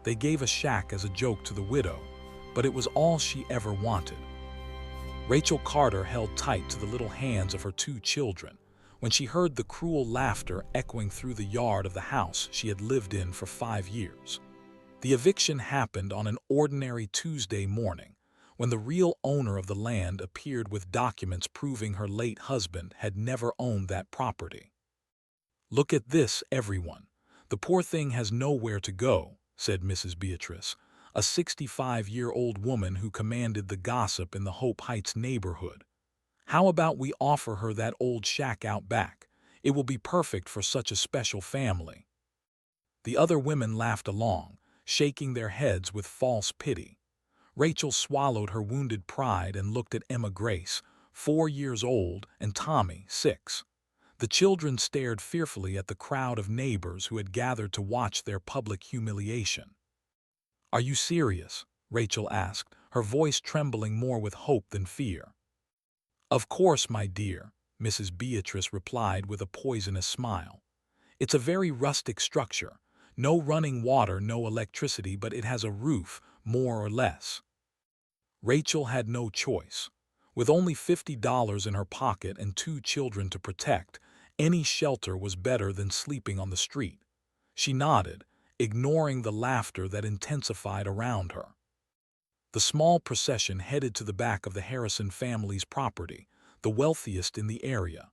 They gave a shack as a joke to the widow, but it was all she ever wanted. Rachel Carter held tight to the little hands of her two children when she heard the cruel laughter echoing through the yard of the house she had lived in for 5 years. The eviction happened on an ordinary Tuesday morning, when the real owner of the land appeared with documents proving her late husband had never owned that property. "Look at this, everyone. The poor thing has nowhere to go," said Mrs. Beatrice, a 65-year-old woman who commanded the gossip in the Hope Heights neighborhood. "How about we offer her that old shack out back? It will be perfect for such a special family." The other women laughed along, shaking their heads with false pity. Rachel swallowed her wounded pride and looked at Emma Grace, 4 years old, and Tommy, 6. The children stared fearfully at the crowd of neighbors who had gathered to watch their public humiliation. "Are you serious?" Rachel asked, her voice trembling more with hope than fear. "Of course, my dear," Mrs. Beatrice replied with a poisonous smile. "It's a very rustic structure. No running water, no electricity, but it has a roof, more or less." Rachel had no choice. With only $50 in her pocket and 2 children to protect, any shelter was better than sleeping on the street. She nodded, ignoring the laughter that intensified around her. The small procession headed to the back of the Harrison family's property, the wealthiest in the area.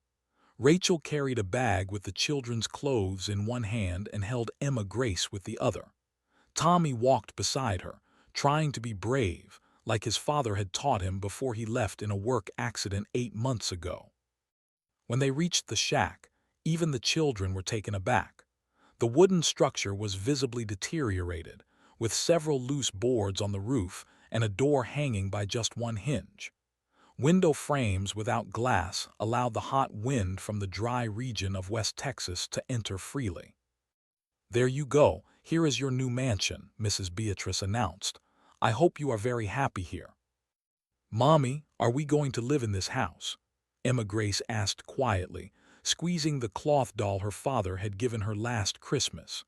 Rachel carried a bag with the children's clothes in one hand and held Emma Grace with the other. Tommy walked beside her, trying to be brave, like his father had taught him before he left in a work accident 8 months ago. When they reached the shack, even the children were taken aback. The wooden structure was visibly deteriorated, with several loose boards on the roof and a door hanging by just one hinge. Window frames without glass allowed the hot wind from the dry region of West Texas to enter freely. "There you go, here is your new mansion," Mrs. Beatrice announced. "I hope you are very happy here." "Mommy, are we going to live in this house?" Emma Grace asked quietly, squeezing the cloth doll her father had given her last Christmas.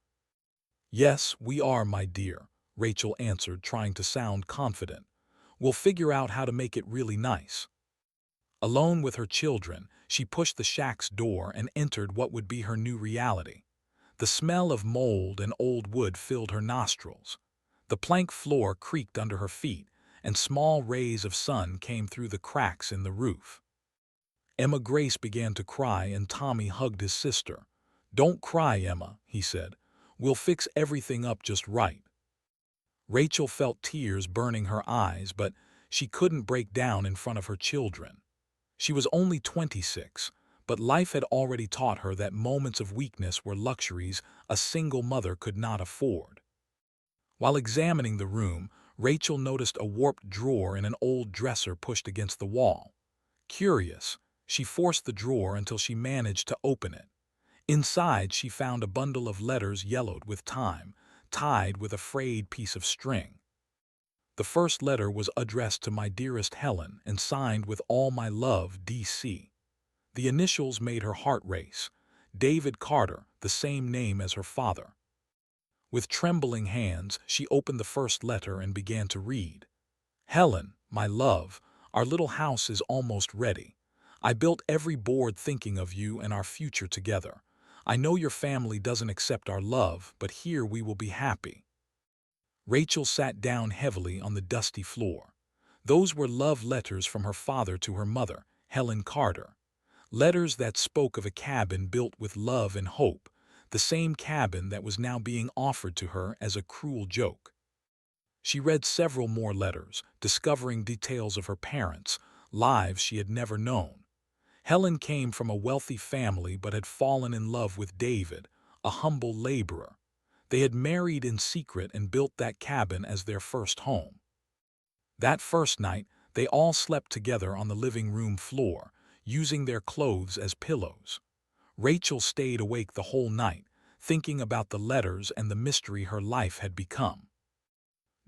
"Yes, we are, my dear," Rachel answered, trying to sound confident. "We'll figure out how to make it really nice." Alone with her children, she pushed the shack's door and entered what would be her new reality. The smell of mold and old wood filled her nostrils. The plank floor creaked under her feet, and small rays of sun came through the cracks in the roof. Emma Grace began to cry, and Tommy hugged his sister. "Don't cry, Emma," he said. "We'll fix everything up just right." Rachel felt tears burning her eyes, but she couldn't break down in front of her children. She was only 26, but life had already taught her that moments of weakness were luxuries a single mother could not afford. While examining the room, Rachel noticed a warped drawer in an old dresser pushed against the wall. Curious, she forced the drawer until she managed to open it. Inside, she found a bundle of letters yellowed with time, tied with a frayed piece of string. The first letter was addressed to "My dearest Helen" and signed with "All my love, D.C." The initials made her heart race. David Carter, the same name as her father. With trembling hands, she opened the first letter and began to read. "Helen, my love, our little house is almost ready. I built every board thinking of you and our future together. I know your family doesn't accept our love, but here we will be happy." Rachel sat down heavily on the dusty floor. Those were love letters from her father to her mother, Helen Carter. Letters that spoke of a cabin built with love and hope, the same cabin that was now being offered to her as a cruel joke. She read several more letters, discovering details of her parents, lives she had never known. Helen came from a wealthy family but had fallen in love with David, a humble laborer. They had married in secret and built that cabin as their first home. That first night, they all slept together on the living room floor, using their clothes as pillows. Rachel stayed awake the whole night, thinking about the letters and the mystery her life had become.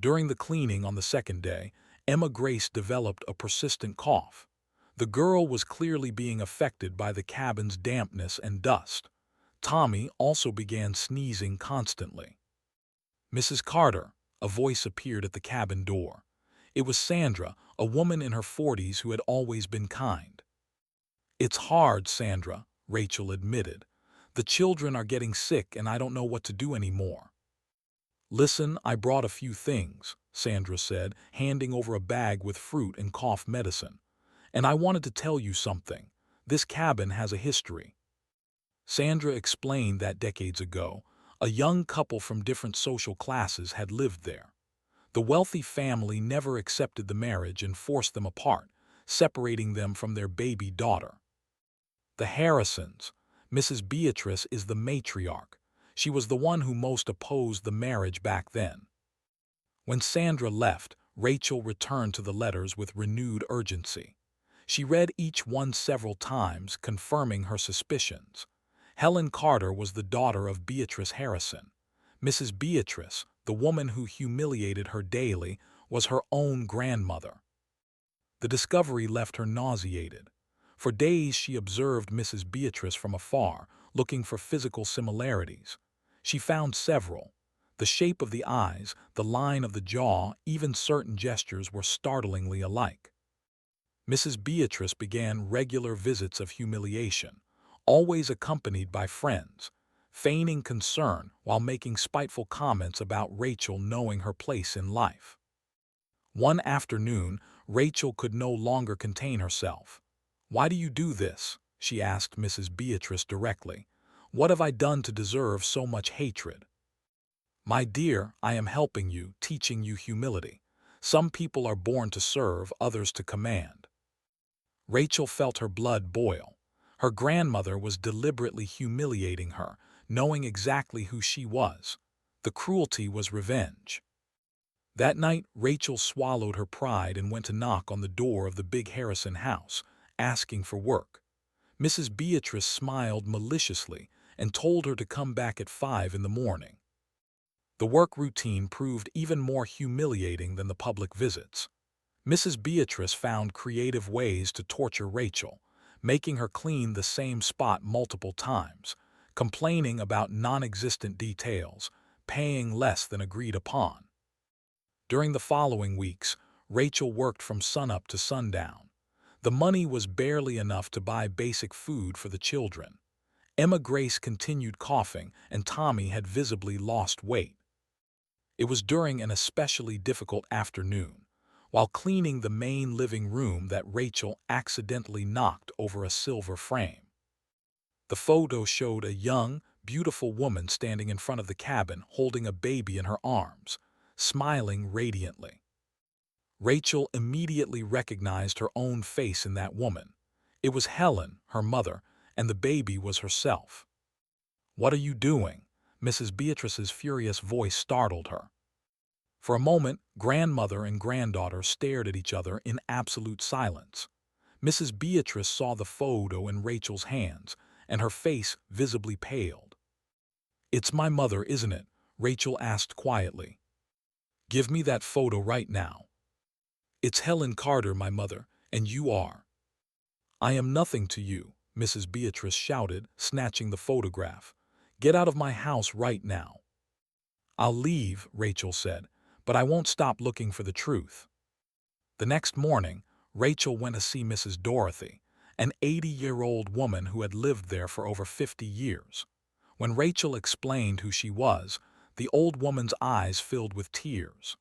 During the cleaning on the second day, Emma Grace developed a persistent cough. The girl was clearly being affected by the cabin's dampness and dust. Tommy also began sneezing constantly. Mrs. Carter, a voice appeared at the cabin door. It was Sandra, a woman in her 40s who had always been kind. "It's hard, Sandra," Rachel admitted. "The children are getting sick and I don't know what to do anymore." "Listen, I brought a few things," Sandra said, handing over a bag with fruit and cough medicine. "And I wanted to tell you something. This cabin has a history." Sandra explained that decades ago, a young couple from different social classes had lived there. The wealthy family never accepted the marriage and forced them apart, separating them from their baby daughter. The Harrisons. Mrs. Beatrice is the matriarch. She was the one who most opposed the marriage back then. When Sandra left, Rachel returned to the letters with renewed urgency. She read each one several times, confirming her suspicions. Helen Carter was the daughter of Beatrice Harrison. Mrs. Beatrice, the woman who humiliated her daily, was her own grandmother. The discovery left her nauseated. For days she observed Mrs. Beatrice from afar, looking for physical similarities. She found several. The shape of the eyes, the line of the jaw, even certain gestures were startlingly alike. Mrs. Beatrice began regular visits of humiliation, always accompanied by friends, feigning concern while making spiteful comments about Rachel knowing her place in life. One afternoon, Rachel could no longer contain herself. "Why do you do this?" she asked Mrs. Beatrice directly. "What have I done to deserve so much hatred?" "My dear, I am helping you, teaching you humility. Some people are born to serve, others to command." Rachel felt her blood boil. Her grandmother was deliberately humiliating her, knowing exactly who she was. The cruelty was revenge. That night, Rachel swallowed her pride and went to knock on the door of the big Harrison house, asking for work. Mrs. Beatrice smiled maliciously and told her to come back at 5 in the morning. The work routine proved even more humiliating than the public visits. Mrs. Beatrice found creative ways to torture Rachel, making her clean the same spot multiple times, complaining about non-existent details, paying less than agreed upon. During the following weeks, Rachel worked from sunup to sundown. The money was barely enough to buy basic food for the children. Emma Grace continued coughing, and Tommy had visibly lost weight. It was during an especially difficult afternoon, while cleaning the main living room, that Rachel accidentally knocked over a silver frame. The photo showed a young, beautiful woman standing in front of the cabin holding a baby in her arms, smiling radiantly. Rachel immediately recognized her own face in that woman. It was Helen, her mother, and the baby was herself. "What are you doing?" Mrs. Beatrice's furious voice startled her. For a moment, grandmother and granddaughter stared at each other in absolute silence. Mrs. Beatrice saw the photo in Rachel's hands, and her face visibly paled. "It's my mother, isn't it?" Rachel asked quietly. "Give me that photo right now." "It's Helen Carter, my mother, and you are—" "I am nothing to you," Mrs. Beatrice shouted, snatching the photograph. "Get out of my house right now." "I'll leave," Rachel said, "but I won't stop looking for the truth." The next morning, Rachel went to see Mrs. Dorothy, an 80-year-old woman who had lived there for over 50 years. When Rachel explained who she was, the old woman's eyes filled with tears.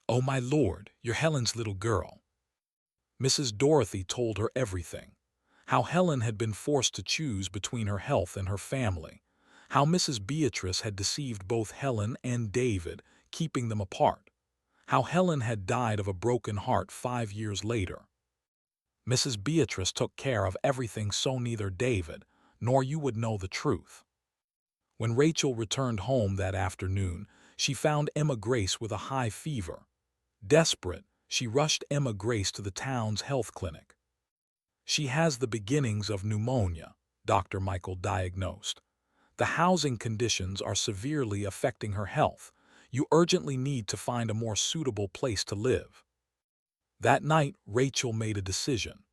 "Oh, my lord, you're Helen's little girl." Mrs. Dorothy told her everything. How Helen had been forced to choose between her health and her family. How Mrs. Beatrice had deceived both Helen and David, keeping them apart. How Helen had died of a broken heart 5 years later. Mrs. Beatrice took care of everything so neither David nor you would know the truth. When Rachel returned home that afternoon, she found Emma Grace with a high fever. Desperate, she rushed Emma Grace to the town's health clinic. "She has the beginnings of pneumonia," Dr. Michael diagnosed. "The housing conditions are severely affecting her health. You urgently need to find a more suitable place to live." That night, Rachel made a decision.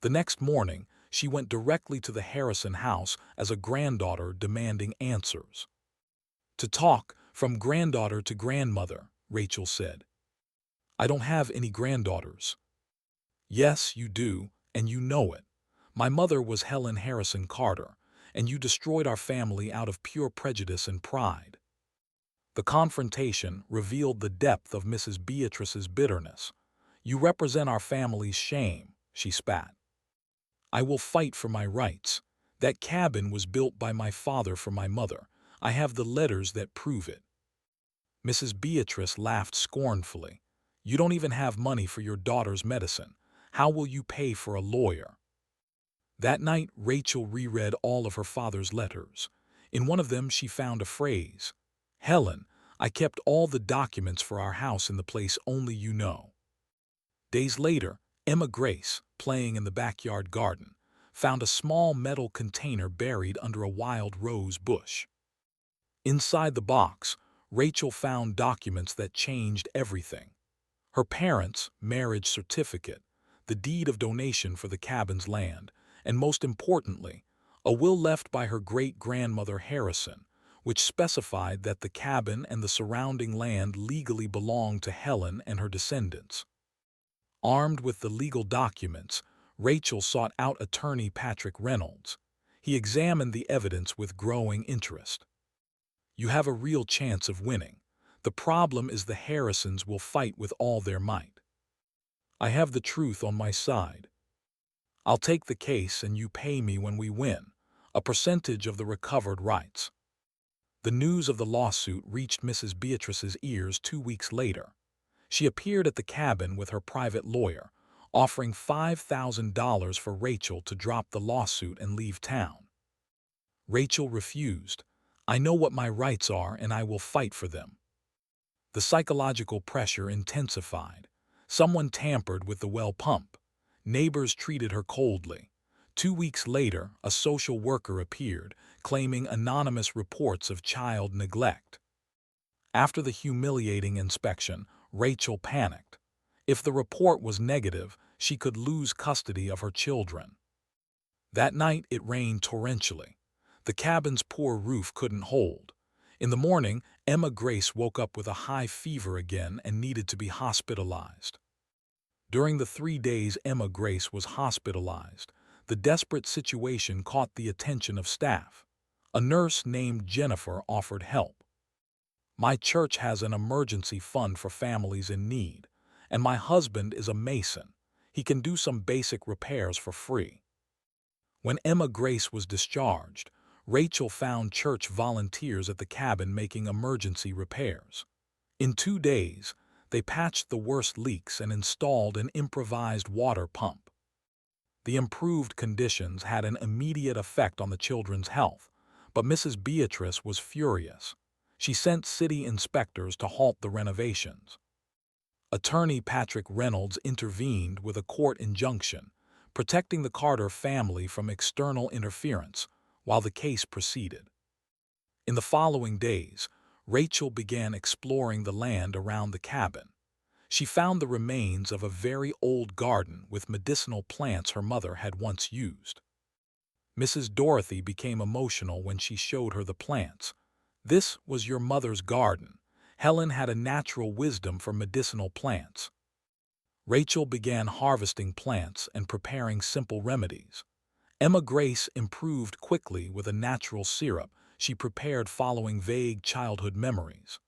The next morning, she went directly to the Harrison house as a granddaughter demanding answers. To talk, From granddaughter to grandmother, Rachel said. I don't have any granddaughters. Yes, you do, and you know it. My mother was Helen Harrison Carter, and you destroyed our family out of pure prejudice and pride. The confrontation revealed the depth of Mrs. Beatrice's bitterness. You represent our family's shame, she spat. I will fight for my rights. That cabin was built by my father for my mother. I have the letters that prove it. Mrs. Beatrice laughed scornfully. You don't even have money for your daughter's medicine. How will you pay for a lawyer? That night, Rachel reread all of her father's letters. In one of them, she found a phrase. Helen, I kept all the documents for our house in the place only you know. Days later, Emma Grace, playing in the backyard garden, found a small metal container buried under a wild rose bush. Inside the box, Rachel found documents that changed everything. Her parents' marriage certificate, the deed of donation for the cabin's land, and most importantly, a will left by her great-grandmother Harrison, which specified that the cabin and the surrounding land legally belonged to Helen and her descendants. Armed with the legal documents, Rachel sought out attorney Patrick Reynolds. He examined the evidence with growing interest. You have a real chance of winning. The problem is the Harrisons will fight with all their might. I have the truth on my side. I'll take the case and you pay me when we win, a percentage of the recovered rights. The news of the lawsuit reached Mrs. Beatrice's ears 2 weeks later. She appeared at the cabin with her private lawyer, offering $5,000 for Rachel to drop the lawsuit and leave town. Rachel refused. I know what my rights are and I will fight for them. The psychological pressure intensified. Someone tampered with the well pump. Neighbors treated her coldly. 2 weeks later, a social worker appeared, claiming anonymous reports of child neglect. After the humiliating inspection, Rachel panicked. If the report was negative, she could lose custody of her children. That night, it rained torrentially. The cabin's poor roof couldn't hold. In the morning, Emma Grace woke up with a high fever again and needed to be hospitalized. During the 3 days Emma Grace was hospitalized, the desperate situation caught the attention of staff. A nurse named Jennifer offered help. My church has an emergency fund for families in need, and my husband is a mason. He can do some basic repairs for free. When Emma Grace was discharged, Rachel found church volunteers at the cabin making emergency repairs. In 2 days, they patched the worst leaks and installed an improvised water pump. The improved conditions had an immediate effect on the children's health, but Mrs. Beatrice was furious. She sent city inspectors to halt the renovations. Attorney Patrick Reynolds intervened with a court injunction, protecting the Carter family from external interference while the case proceeded. In the following days, Rachel began exploring the land around the cabin. She found the remains of a very old garden with medicinal plants her mother had once used. Mrs. Dorothy became emotional when she showed her the plants. This was your mother's garden. Helen had a natural wisdom for medicinal plants. Rachel began harvesting plants and preparing simple remedies. Emma Grace improved quickly with a natural syrup she prepared following vague childhood memories.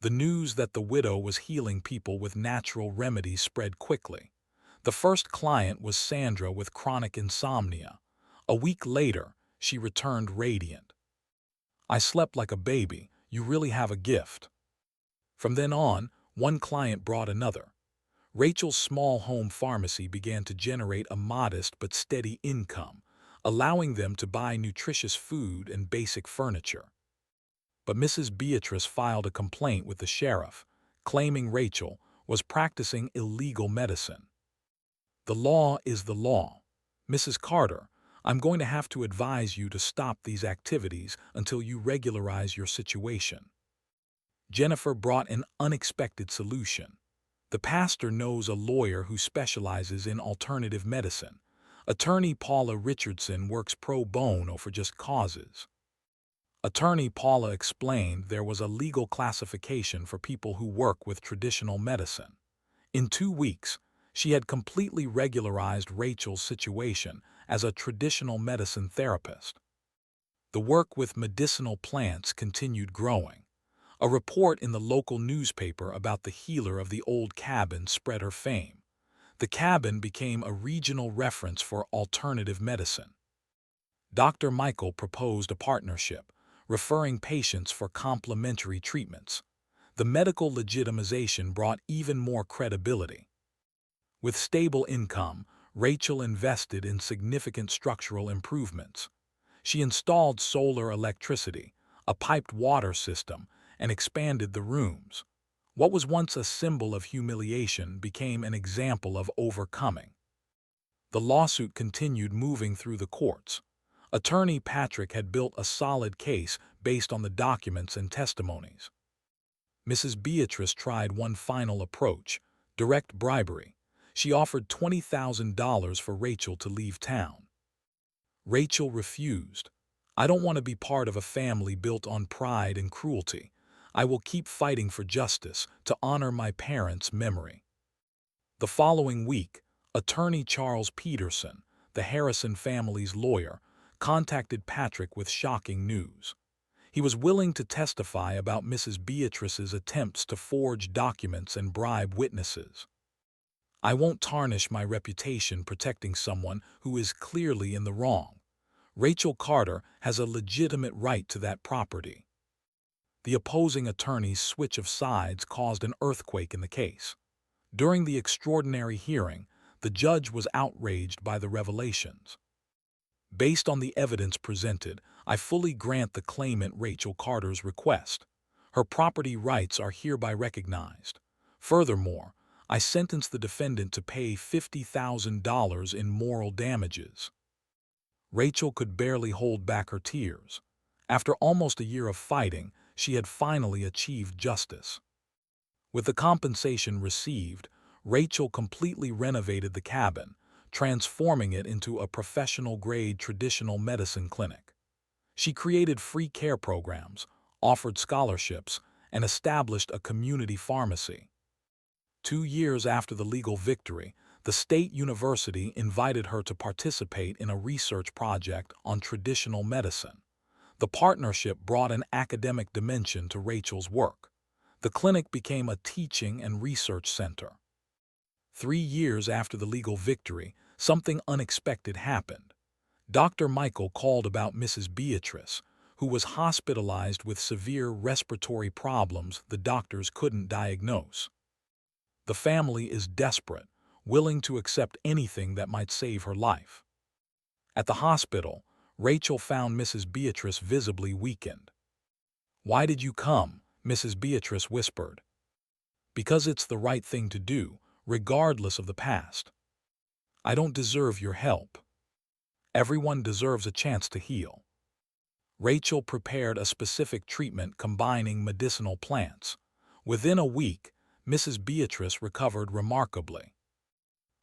The news that the widow was healing people with natural remedies spread quickly. The first client was Sandra with chronic insomnia. A week later, she returned radiant. I slept like a baby. You really have a gift. From then on, one client brought another. Rachel's small home pharmacy began to generate a modest but steady income, allowing them to buy nutritious food and basic furniture. But Mrs. Beatrice filed a complaint with the sheriff, claiming Rachel was practicing illegal medicine. The law is the law. Mrs. Carter, I'm going to have to advise you to stop these activities until you regularize your situation. Jennifer brought an unexpected solution. The pastor knows a lawyer who specializes in alternative medicine. Attorney Paula Richardson works pro bono for just causes. Attorney Paula explained there was a legal classification for people who work with traditional medicine. In 2 weeks, she had completely regularized Rachel's situation as a traditional medicine therapist. The work with medicinal plants continued growing. A report in the local newspaper about the healer of the old cabin spread her fame. The cabin became a regional reference for alternative medicine. Dr. Michael proposed a partnership, referring patients for complementary treatments. The medical legitimization brought even more credibility. With stable income, Rachel invested in significant structural improvements. She installed solar electricity, a piped water system, and expanded the rooms. What was once a symbol of humiliation became an example of overcoming. The lawsuit continued moving through the courts. Attorney Patrick had built a solid case based on the documents and testimonies. Mrs. Beatrice tried one final approach, direct bribery. She offered $20,000 for Rachel to leave town. Rachel refused. "I don't want to be part of a family built on pride and cruelty. I will keep fighting for justice to honor my parents' memory." The following week, attorney Charles Peterson, the Harrison family's lawyer, contacted Patrick with shocking news. He was willing to testify about Mrs. Beatrice's attempts to forge documents and bribe witnesses. "I won't tarnish my reputation protecting someone who is clearly in the wrong. Rachel Carter has a legitimate right to that property." The opposing attorney's switch of sides caused an earthquake in the case. During the extraordinary hearing, the judge was outraged by the revelations. "Based on the evidence presented, I fully grant the claimant Rachel Carter's request. Her property rights are hereby recognized. Furthermore, I sentence the defendant to pay $50,000 in moral damages." Rachel could barely hold back her tears. After almost a year of fighting, she had finally achieved justice. With the compensation received, Rachel completely renovated the cabin, transforming it into a professional-grade traditional medicine clinic. She created free care programs, offered scholarships, and established a community pharmacy. 2 years after the legal victory, the state university invited her to participate in a research project on traditional medicine. The partnership brought an academic dimension to Rachel's work. The clinic became a teaching and research center. 3 years after the legal victory, something unexpected happened. Dr. Michael called about Mrs. Beatrice, who was hospitalized with severe respiratory problems the doctors couldn't diagnose. The family is desperate, willing to accept anything that might save her life. At the hospital, Rachel found Mrs. Beatrice visibly weakened. "Why did you come?" Mrs. Beatrice whispered. "Because it's the right thing to do, regardless of the past. I don't deserve your help. Everyone deserves a chance to heal." Rachel prepared a specific treatment combining medicinal plants. Within a week, Mrs. Beatrice recovered remarkably.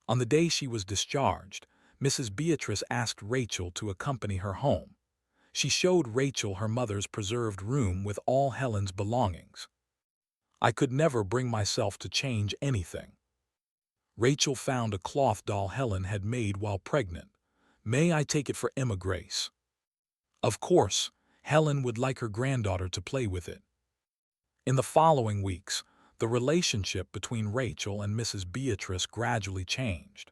On the day she was discharged, Mrs. Beatrice asked Rachel to accompany her home. She showed Rachel her mother's preserved room with all Helen's belongings. "I could never bring myself to change anything." Rachel found a cloth doll Helen had made while pregnant. "May I take it for Emma Grace?" Of course, Helen would like her granddaughter to play with it. In the following weeks, the relationship between Rachel and Mrs. Beatrice gradually changed.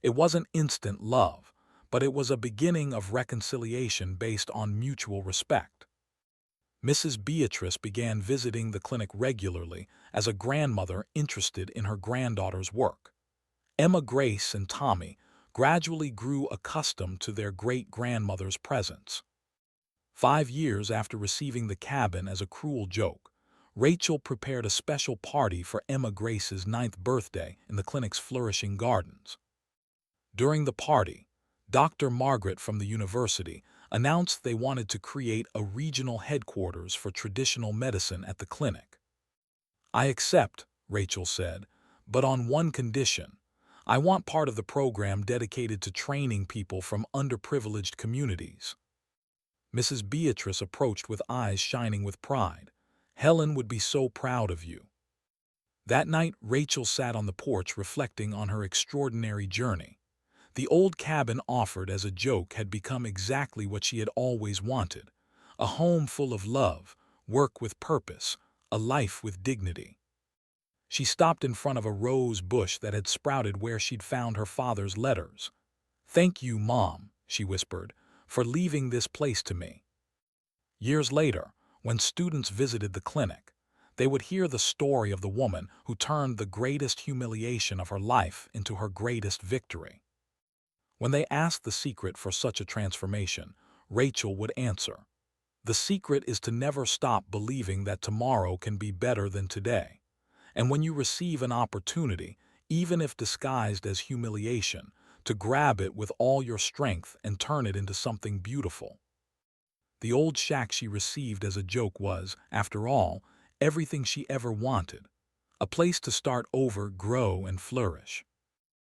It wasn't instant love, but it was a beginning of reconciliation based on mutual respect. Mrs. Beatrice began visiting the clinic regularly as a grandmother interested in her granddaughter's work. Emma Grace and Tommy gradually grew accustomed to their great-grandmother's presence. 5 years after receiving the cabin as a cruel joke, Rachel prepared a special party for Emma Grace's 9th birthday in the clinic's flourishing gardens. During the party, Dr. Margaret from the university announced they wanted to create a regional headquarters for traditional medicine at the clinic. "I accept," Rachel said, "but on one condition. I want part of the program dedicated to training people from underprivileged communities." Mrs. Beatrice approached with eyes shining with pride. Helen would be so proud of you. That night, Rachel sat on the porch reflecting on her extraordinary journey. The old cabin offered as a joke had become exactly what she had always wanted: a home full of love, work with purpose, a life with dignity. She stopped in front of a rose bush that had sprouted where she'd found her father's letters. "Thank you, Mom," she whispered, "for leaving this place to me." Years later, when students visited the clinic, they would hear the story of the woman who turned the greatest humiliation of her life into her greatest victory. When they asked the secret for such a transformation, Rachel would answer, "The secret is to never stop believing that tomorrow can be better than today. And when you receive an opportunity, even if disguised as humiliation, to grab it with all your strength and turn it into something beautiful." The old shack she received as a joke was, after all, everything she ever wanted: a place to start over, grow, and flourish.